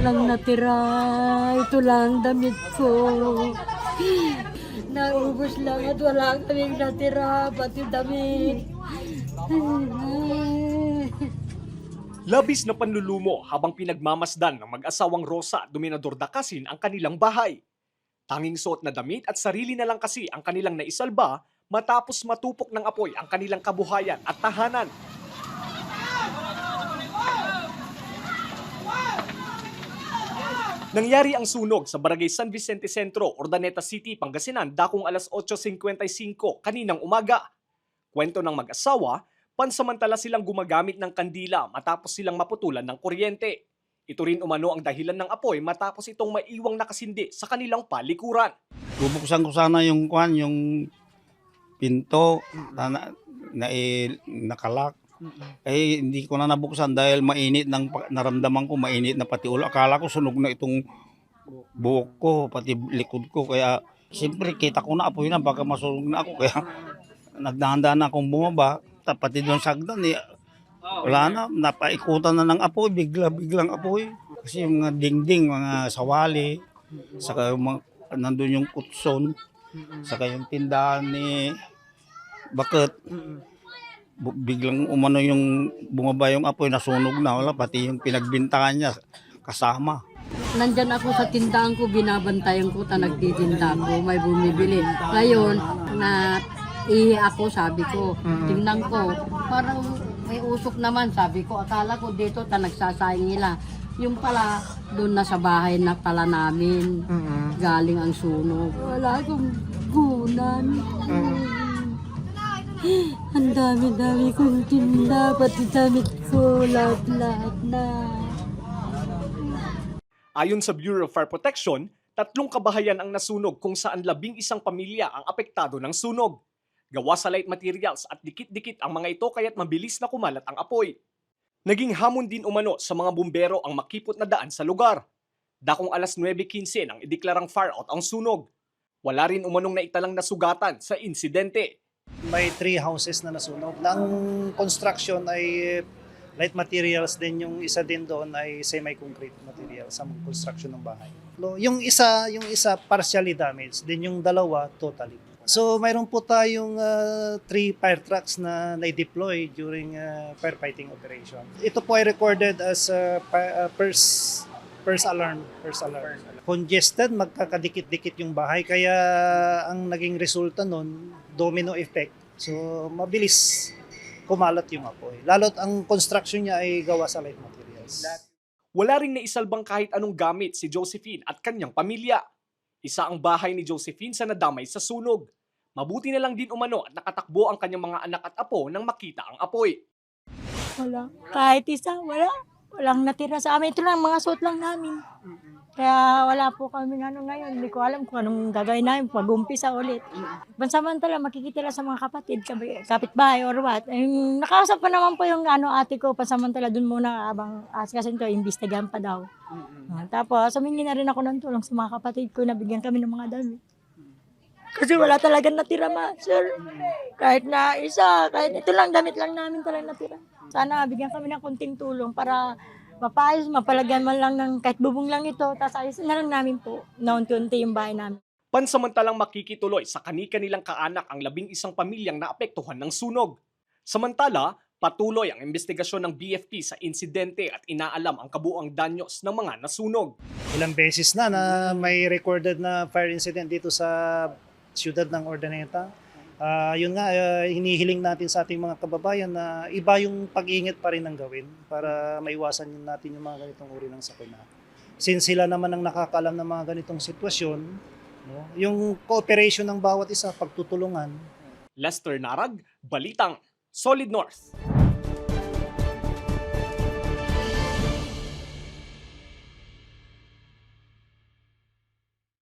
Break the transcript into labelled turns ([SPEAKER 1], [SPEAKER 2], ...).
[SPEAKER 1] lang natira. Ito lang damit ko. Naubos lang at wala kaming natira, pati damit.
[SPEAKER 2] Labis na panlulumo habang pinagmamasdan ng mag-asawang Rosa at Dominador Dakasin ang kanilang bahay. Tanging suot na damit at sarili na lang kasi ang kanilang naisalba matapos matupok ng apoy ang kanilang kabuhayan at tahanan. Nangyari ang sunog sa Barangay San Vicente Centro, Urdaneta City, Pangasinan, dakong alas 8:55 kaninang umaga. Kwento ng mag-asawa, pansamantala silang gumagamit ng kandila matapos silang maputulan ng kuryente. Ito rin umano ang dahilan ng apoy matapos itong maiwang nakasindi sa kanilang palikuran.
[SPEAKER 3] Bubuksan ko sana yung pinto nakalak. Eh hindi ko na nabuksan dahil mainit naramdaman ko mainit na pati ulo. Akala ko sunog na itong buhok ko pati likod ko kaya siyempre kita ko na apoy na baka masunog na ako kaya nagdahan-dahan na akong bumaba pati doon sa hagdan wala na napaikutan na ng apoy biglang apoy kasi yung mga dingding mga sawali saka yung nandun yung kutson saka yung tindahan ni Bakit biglang umano yung bumaba yung apoy, nasunog na, wala, pati yung pinagbintangan niya kasama.
[SPEAKER 1] Nandyan ako sa tindahan ko, binabantayan ko, nagtitinda ko, may bumibili. Ngayon, ihi ako, sabi ko, tingnan ko, parang may usok naman, sabi ko, akala ko dito, nagsasayang nila. Yung pala, doon na sa bahay na pala namin, galing ang sunog. Wala akong gunan. Ang dami-dami kong tinda, pati damit ko, lahat-lahat na.
[SPEAKER 2] Ayon sa Bureau of Fire Protection, 3 kabahayan ang nasunog kung saan 11 pamilya ang apektado ng sunog. Gawa sa light materials at dikit-dikit ang mga ito kaya't mabilis na kumalat ang apoy. Naging hamon din umano sa mga bumbero ang makipot na daan sa lugar. Dakong alas 9:15 nang ideklarang fire out ang sunog. Wala rin umanong naitalang nasugatan sa insidente.
[SPEAKER 4] May 3 houses na nasunog. Ang construction ay light materials din, yung isa din doon ay semi-concrete material sa construction ng bahay. Yung isa partially damaged, din yung dalawa totally. So mayroon po tayong 3 fire trucks na na-deploy during firefighting operation. Ito po ay recorded as first alarm. Congested, magkakadikit-dikit yung bahay kaya ang naging resulta nun, domino effect. So mabilis kumalat yung apoy. Lalo't ang construction niya ay gawa sa light materials.
[SPEAKER 2] Wala ring naisalbang kahit anong gamit si Josephine at kanyang pamilya. Isa ang bahay ni Josephine sa nadamay sa sunog. Mabuti na lang din umano at nakatakbo ang kanyang mga anak at apo nang makita ang apoy.
[SPEAKER 5] Wala. Kahit isa, wala. Walang natira sa amin. Ito lang, mga suot lang namin. Kaya wala po kami ngayon. Hindi ko alam kung anong gagawin namin pag-umpisa ulit. Pansamantala, makikita lang sa mga kapatid, kapitbahay or what. Nakausap pa naman po yung ate ko. Pansamantala, dun muna abang kasi ito, imbestigahan pa daw. Tapos, humingi na rin ako ng tulong sa mga kapatid ko. Nabigyan kami ng mga damit. Kasi wala talagang natira, sir. Kahit na isa, kahit ito lang, damit lang namin talagang natira. Sana bigyan kami ng konting tulong para mapayos, mapalagyan man lang ng kahit bubong lang ito, tapos ayos na lang namin po na unti-unti yung bahay namin.
[SPEAKER 2] Pansamantalang makikituloy sa kani-kanilang kaanak ang 11 pamilyang naapektuhan ng sunog. Samantala, patuloy ang investigasyon ng BFP sa insidente at inaalam ang kabuuang danyos ng mga nasunog.
[SPEAKER 4] Ilang beses na may recorded na fire incident dito sa siyudad ng Urdaneta. Yun nga, hinihiling natin sa ating mga kababayan na iba yung pag-iingat pa rin ang gawin para maiwasan natin yung mga ganitong uri ng sakuna. Since sila naman ang nakakaalam ng mga ganitong sitwasyon, no, yung cooperation ng bawat isa, pagtutulungan.
[SPEAKER 2] Lester Narag, Balitang, Solid North.